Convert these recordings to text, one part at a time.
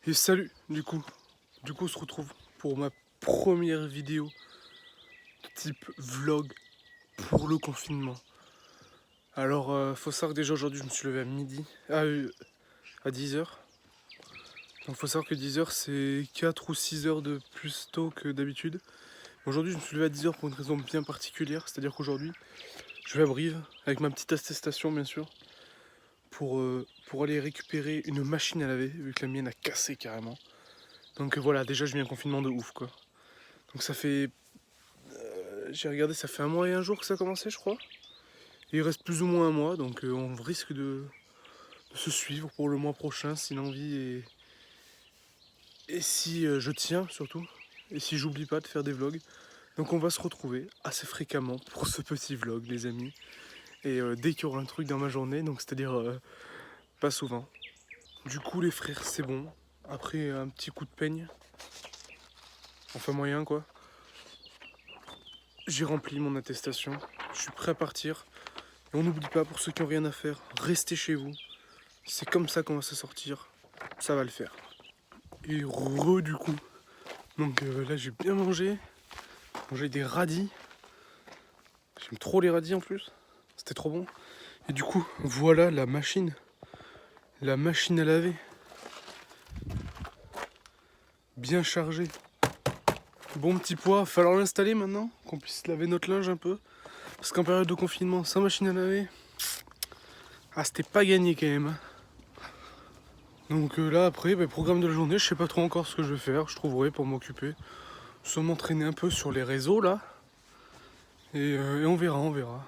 Et salut, du coup on se retrouve pour ma première vidéo type vlog pour le confinement. Alors, faut savoir que déjà aujourd'hui je me suis levé à midi, à 10h. Donc faut savoir que 10h c'est 4 ou 6 heures de plus tôt que d'habitude. Aujourd'hui je me suis levé à 10h pour une raison bien particulière, c'est-à-dire qu'aujourd'hui je vais à Brive avec ma petite attestation bien sûr pour aller récupérer une machine à laver vu que la mienne a cassé carrément. Donc voilà, déjà je vis un confinement de ouf quoi. Donc ça fait j'ai regardé, ça fait 1 mois et 1 jour que ça a commencé, je crois. Et il reste plus ou moins 1 mois, donc on risque de se suivre pour le mois prochain si l'envie et si je tiens surtout. Et si j'oublie pas de faire des vlogs. Donc on va se retrouver assez fréquemment pour ce petit vlog, les amis. Et dès qu'il y aura un truc dans ma journée, donc c'est-à-dire pas souvent. Du coup, les frères, c'est bon. Après un petit coup de peigne, enfin moyen quoi. J'ai rempli mon attestation. Je suis prêt à partir. Et on n'oublie pas, pour ceux qui n'ont rien à faire, restez chez vous. C'est comme ça qu'on va se sortir. Ça va le faire. Et du coup. Donc là, j'ai bien mangé. Mangé des radis. J'aime trop les radis en plus. C'était trop bon. Et du coup, voilà la machine. La machine à laver. Bien chargée. Bon petit poids. Falloir l'installer maintenant. Qu'on puisse laver notre linge un peu. Parce qu'en période de confinement, sans machine à laver. Ah, c'était pas gagné quand même. Donc là après, programme de la journée, je sais pas trop encore ce que je vais faire, je trouverai pour m'occuper. Soit m'entraîner un peu sur les réseaux là. Et on verra, on verra.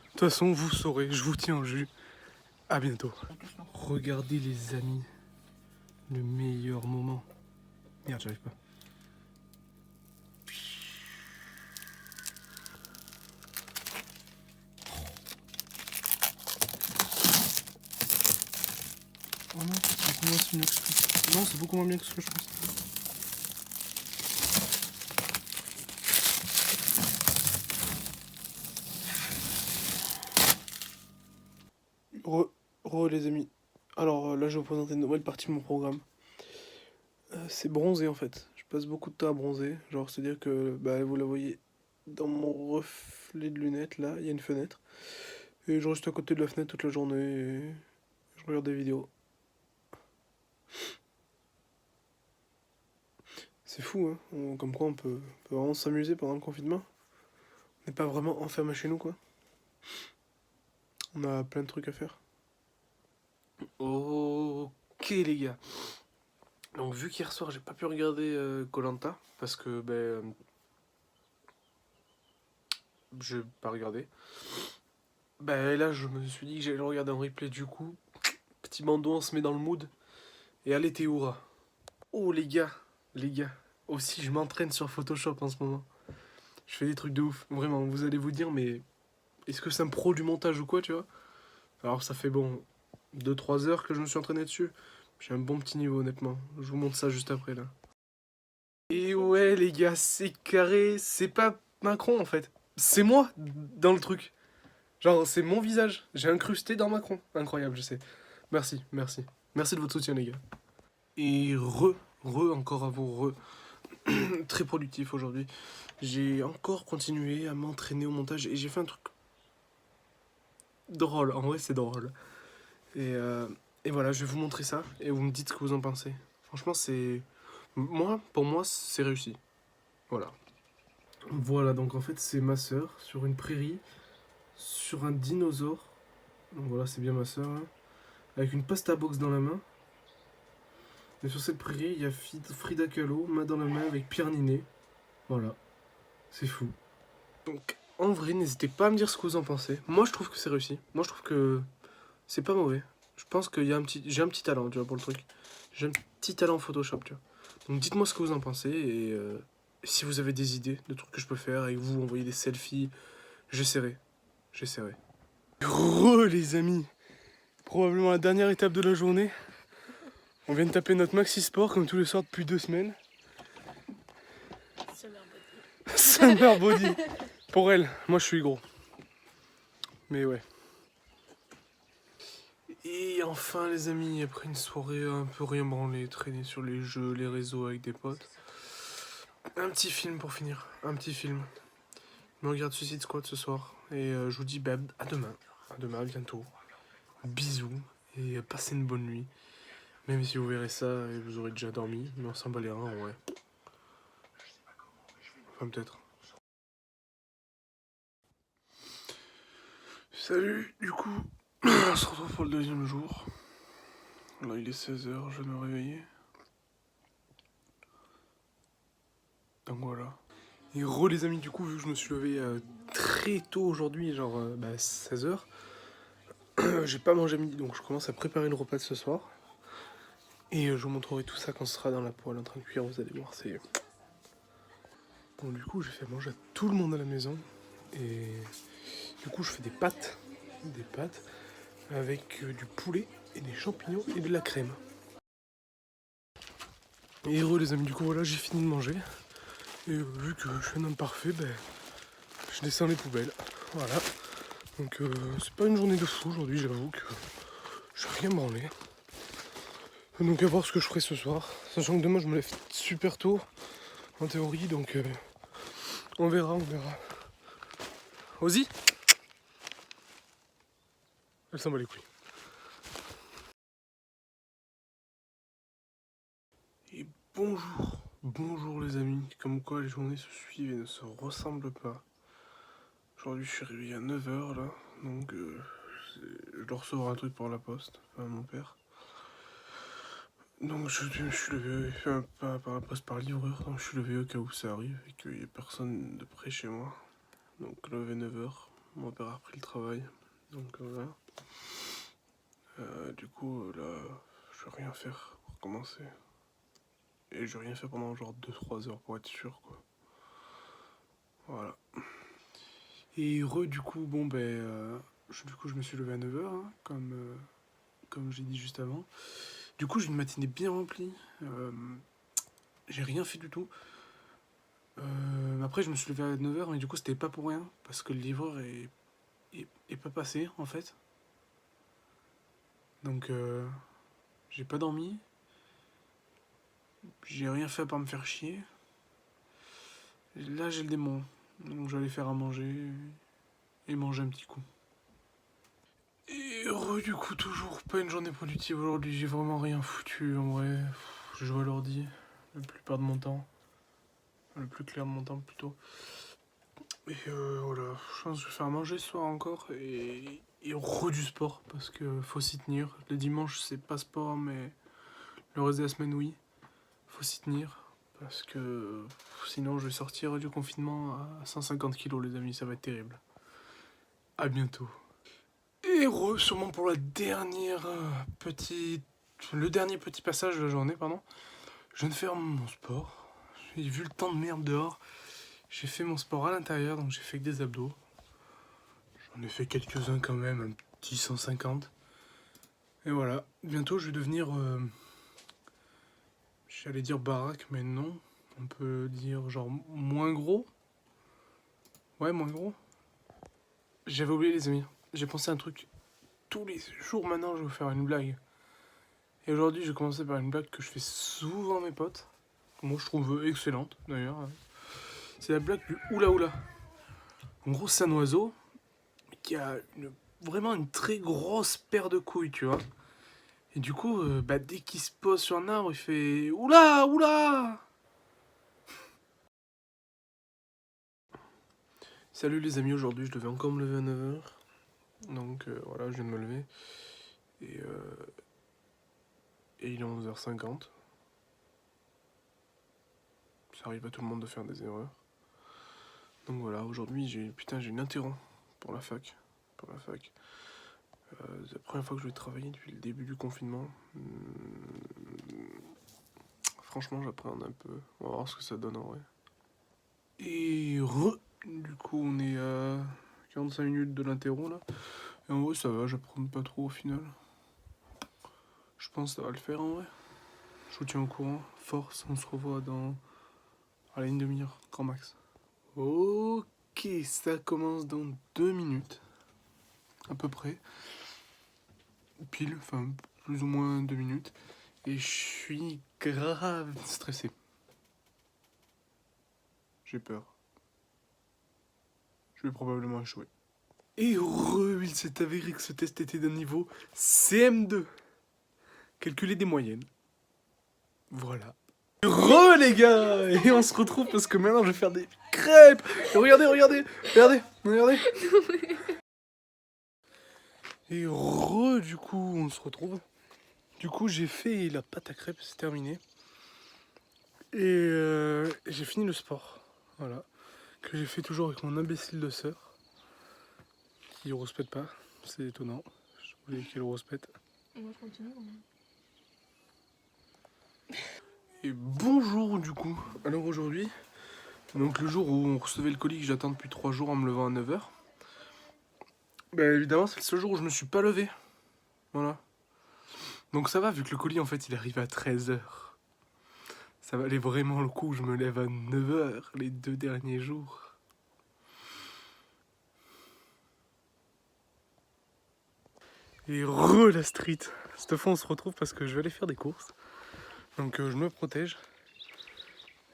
De toute façon, vous saurez, je vous tiens au jus. À bientôt. Regardez les amis, le meilleur moment. Merde, j'arrive pas. Oh non, c'est mieux que ce que... Non, c'est beaucoup moins bien que ce que je pense. Les amis. Alors là, je vais vous présenter une nouvelle partie de mon programme. C'est bronzer en fait. Je passe beaucoup de temps à bronzer. Genre, c'est-à-dire que vous la voyez dans mon reflet de lunettes là, il y a une fenêtre. Et je reste à côté de la fenêtre toute la journée et je regarde des vidéos. C'est fou, hein. Comme quoi on peut vraiment s'amuser pendant le confinement. On n'est pas vraiment enfermé chez nous, quoi. On a plein de trucs à faire. Ok les gars. Donc vu qu'hier soir j'ai pas pu regarder koh parce que j'ai pas regardé. Là je me suis dit que j'allais le regarder en replay du coup. Petit bandeau, on se met dans le mood. Et allez Théoura. Oh les gars. Aussi je m'entraîne sur Photoshop en ce moment. Je fais des trucs de ouf. Vraiment, vous allez vous dire mais est-ce que c'est un pro du montage ou quoi, tu vois? Alors ça fait 2-3 heures que je me suis entraîné dessus. J'ai un bon petit niveau honnêtement. Je vous montre ça juste après là. Et ouais les gars, c'est carré. C'est pas Macron en fait. C'est moi dans le truc. Genre c'est mon visage. J'ai incrusté dans Macron. Incroyable, je sais. Merci. Merci de votre soutien les gars. Et encore à vous, très productif aujourd'hui. J'ai encore continué à m'entraîner au montage et j'ai fait un truc drôle. En vrai, c'est drôle. Et voilà, je vais vous montrer ça et vous me dites ce que vous en pensez. Franchement, pour moi, c'est réussi. Voilà. Voilà, donc en fait, c'est ma sœur sur une prairie, sur un dinosaure. Donc voilà, c'est bien ma sœur, hein, avec une pasta box dans la main. Et sur cette prairie, il y a Frida Kahlo, main dans la main avec Pierre Ninet. Voilà, c'est fou. Donc, en vrai, n'hésitez pas à me dire ce que vous en pensez. Moi, je trouve que c'est réussi. Moi, je trouve que c'est pas mauvais. Je pense que j'ai un petit talent, tu vois, pour le truc. J'ai un petit talent Photoshop, tu vois. Donc, dites-moi ce que vous en pensez et si vous avez des idées de trucs que je peux faire et que vous envoyez des selfies, j'essaierai. Les amis, probablement la dernière étape de la journée. On vient de taper notre maxi sport comme tous les soirs depuis 2 semaines. Summer body. Pour elle, moi je suis gros. Mais ouais. Et enfin les amis, après une soirée un peu rien branlée, traîner sur les jeux, les réseaux avec des potes, un petit film pour finir, un petit film. Je me regarde Suicide Squad ce soir et je vous dis bah, à demain, à bientôt. Bisous et passez une bonne nuit. Même si vous verrez ça et vous aurez déjà dormi, mais on s'en bat les reins, ouais. Enfin peut-être. Salut, du coup, on se retrouve pour le deuxième jour. Là il est 16h, je vais me réveiller. Donc voilà. Et les amis, du coup, vu que je me suis levé très tôt aujourd'hui, genre 16h, j'ai pas mangé à midi, donc je commence à préparer le repas de ce soir. Et je vous montrerai tout ça quand ce sera dans la poêle en train de cuire, vous allez voir, c'est... Bon, du coup, j'ai fait manger à tout le monde à la maison. Et du coup, je fais des pâtes avec du poulet et des champignons et de la crème. Et les amis, du coup, voilà, j'ai fini de manger. Et vu que je suis un homme parfait, ben, je descends les poubelles. Voilà. Donc c'est pas une journée de fou aujourd'hui, j'avoue que je suis rien branlé. Donc à voir ce que je ferai ce soir. Sachant que demain je me lève super tôt, en théorie, donc on verra. Ozzy, elle s'en bat les couilles. Et bonjour les amis. Comme quoi les journées se suivent et ne se ressemblent pas. Aujourd'hui je suis réveillé à 9h là, donc je dois recevoir un truc par la poste, enfin mon père. Donc je suis levé, enfin, pas par la poste, par livreur, donc je suis levé au cas où ça arrive et qu'il n'y ait personne de près chez moi. Donc levé 9h, mon père a repris le travail, donc voilà. Du coup là, je vais rien faire pour commencer. Et je vais rien faire pendant genre 2-3 heures pour être sûr quoi. Voilà. Et du coup, bon ben, je me suis levé à 9h, hein, comme j'ai dit juste avant. Du coup j'ai une matinée bien remplie, j'ai rien fait du tout. Après je me suis levé à 9h mais du coup c'était pas pour rien, parce que le livreur est pas passé en fait. Donc j'ai pas dormi, j'ai rien fait à part me faire chier. Là j'ai le démon, donc j'allais faire à manger et manger un petit coup. Et du coup toujours pas une journée productive aujourd'hui, j'ai vraiment rien foutu en vrai. Je joue à l'ordi la plupart de mon temps, le plus clair de mon temps plutôt. Et voilà, je pense que je vais faire à manger ce soir encore et du sport parce que faut s'y tenir. Le dimanche c'est pas sport mais le reste de la semaine oui, faut s'y tenir parce que sinon je vais sortir du confinement à 150 kilos les amis, ça va être terrible. À bientôt. Et sûrement pour le dernier petit passage de la journée, pardon. Je viens de faire mon sport. J'ai vu le temps de merde dehors. J'ai fait mon sport à l'intérieur, donc j'ai fait que des abdos. J'en ai fait quelques-uns quand même, un petit 150. Et voilà, bientôt je vais devenir... j'allais dire baraque, mais non. On peut dire genre moins gros. Ouais, moins gros. J'avais oublié les amis. J'ai pensé à un truc. Tous les jours maintenant, je vais vous faire une blague. Et aujourd'hui, je vais commencer par une blague que je fais souvent à mes potes. Moi, je trouve excellente, d'ailleurs. C'est la blague du oula oula. En gros, c'est un oiseau qui a vraiment une très grosse paire de couilles, tu vois. Et du coup, dès qu'il se pose sur un arbre, il fait oula oula. Salut les amis, aujourd'hui, je devais encore me lever à 9h. Donc voilà, je viens de me lever. Et, il est 11h50. Ça arrive à tout le monde de faire des erreurs. Donc voilà, aujourd'hui, j'ai une interro pour la fac. C'est la première fois que je vais travailler depuis le début du confinement. Franchement, j'appréhende un peu. On va voir ce que ça donne en vrai. Et du coup, on est à 45 minutes de l'interro là. Et en vrai, ça va, j'appréhende pas trop au final. Je pense que ça va le faire en vrai. Je vous tiens au courant. Force, on se revoit dans... Allez, une demi-heure, grand max. Ok, ça commence dans 2 minutes. À peu près. pile, enfin plus ou moins 2 minutes. Et je suis grave stressé. J'ai peur. Je vais probablement échouer. Et heureux, il s'est avéré que ce test était d'un niveau CM2. Calculer des moyennes. Voilà. Heureux les gars. Et on se retrouve parce que maintenant je vais faire des crêpes. Et regardez, regardez, regardez, regardez. Et heureux, du coup, on se retrouve. Du coup, j'ai fait la pâte à crêpes, c'est terminé. Et j'ai fini le sport. Voilà. Que j'ai fait toujours avec mon imbécile de sœur. Qui ne respecte pas. C'est étonnant. Je voulais qu'elle respecte. Moi je continue. Et bonjour du coup. Alors aujourd'hui, donc le jour où on recevait le colis que j'attends depuis 3 jours en me levant à 9h. Bah évidemment c'est le seul jour où je me suis pas levé. Voilà. Donc ça va vu que le colis en fait il arrive à 13h. Ça valait vraiment le coup, je me lève à 9h les 2 derniers jours. Et la street. Cette fois on se retrouve parce que je vais aller faire des courses. Donc je me protège.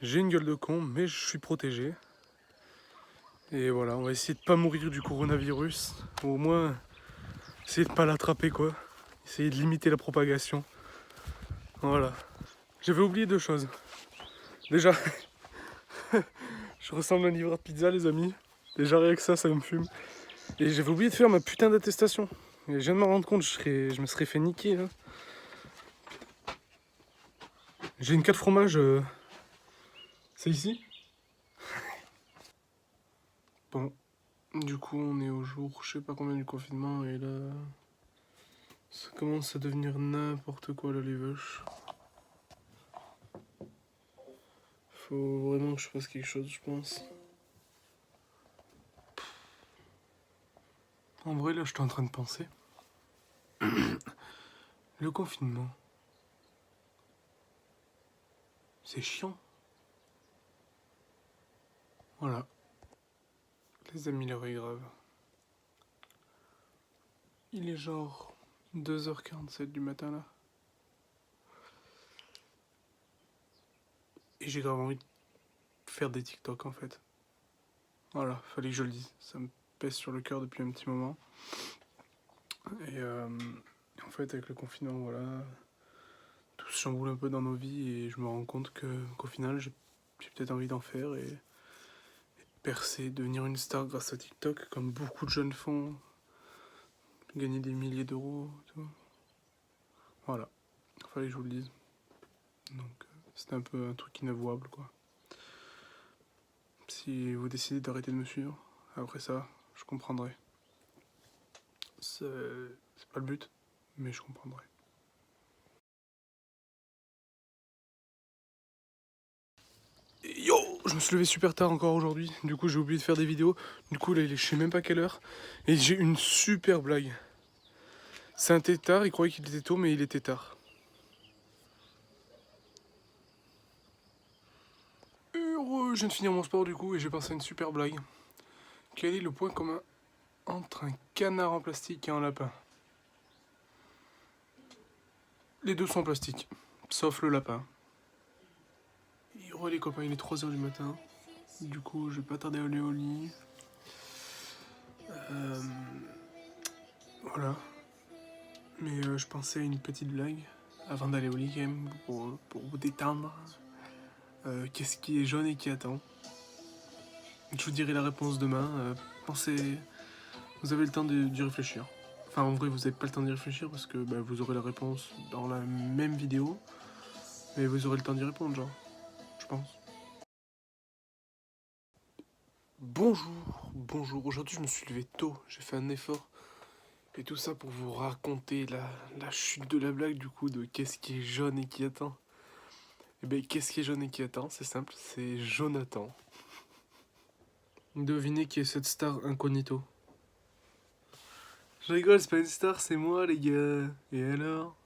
J'ai une gueule de con mais je suis protégé. Et voilà, on va essayer de pas mourir du coronavirus. Ou au moins essayer de pas l'attraper quoi. Essayer de limiter la propagation. Voilà. J'avais oublié 2 choses. Déjà, je ressemble à un livreur de pizza les amis. Déjà rien que ça me fume. Et j'avais oublié de faire ma putain d'attestation. Et je viens de m'en rendre compte, je me serais fait niquer là. J'ai une 4 fromages. C'est ici. Bon. Du coup on est au jour je sais pas combien du confinement et là. Ça commence à devenir n'importe quoi là les vaches. Faut vraiment que je fasse quelque chose je pense. En vrai là je suis en train de penser. Le confinement. C'est chiant. Voilà. Les amis, l'heure est grave. Il est genre 2h47 du matin là. Et j'ai grave envie de faire des TikTok en fait. Voilà, fallait que je le dise. Ça me pèse sur le cœur depuis un petit moment. Et en fait avec le confinement, voilà, tout se chamboule un peu dans nos vies et je me rends compte qu'au final j'ai peut-être envie d'en faire et percer, devenir une star grâce à TikTok comme beaucoup de jeunes font, gagner des milliers d'euros, tout. Voilà, fallait que je vous le dise. Donc c'était un peu un truc inavouable quoi. Si vous décidez d'arrêter de me suivre, après ça, je comprendrai. C'est pas le but, mais je comprendrai. Yo, je me suis levé super tard encore aujourd'hui, du coup j'ai oublié de faire des vidéos, du coup là il est je sais même pas quelle heure, et j'ai une super blague. C'est un tétard, il croyait qu'il était tôt mais il était tard. Heureux, je viens de finir mon sport du coup et j'ai pensé à une super blague. Quel est le point commun entre un canard en plastique et un lapin? Les deux sont en plastique, sauf le lapin. Et les copains, il est 3h du matin. Du coup, je vais pas tarder à aller au lit. Voilà. Mais je pensais à une petite blague avant d'aller au lit quand même, pour vous détendre. Qu'est-ce qui est jaune et qui attend? Je vous dirai la réponse demain. Pensez, vous avez le temps d'y réfléchir. Enfin, en vrai, vous n'avez pas le temps d'y réfléchir parce que bah, vous aurez la réponse dans la même vidéo. Mais vous aurez le temps d'y répondre, genre. Je pense. Bonjour, bonjour. Aujourd'hui, je me suis levé tôt. J'ai fait un effort. Et tout ça pour vous raconter la chute de la blague, du coup, de qu'est-ce qui est jaune et qui attend. Et ben, qu'est-ce qui est jaune et qui attend? C'est simple, c'est Jonathan. Devinez qui est cette star incognito. Je rigole, c'est pas une star, c'est moi, les gars. Et alors?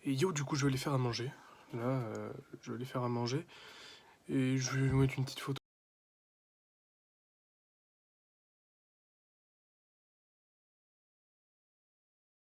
Et yo, du coup, je vais aller faire à manger. Là, je vais aller faire à manger. Et je vais vous mettre une petite photo.